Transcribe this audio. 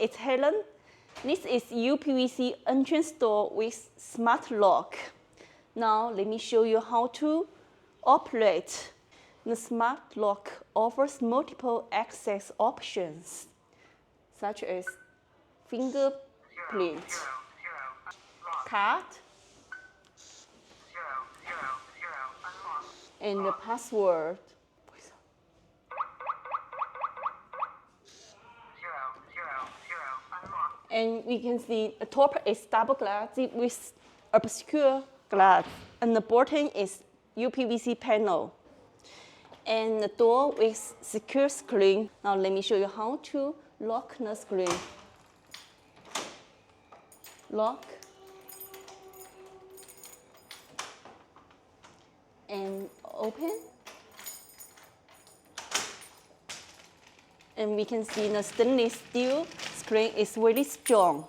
it's Helen. This is uPVC entrance door with smart lock. Now let me show you how to operate. The smart lock offers multiple access options, such as fingerprint, card, and the password. And we can see the top is double glass with obscure glass, and the bottom is uPVC panel. And the door with secure screen. Now let me show you how to lock the screen. Lock. And open. And we can see the stainless steel screen is really strong.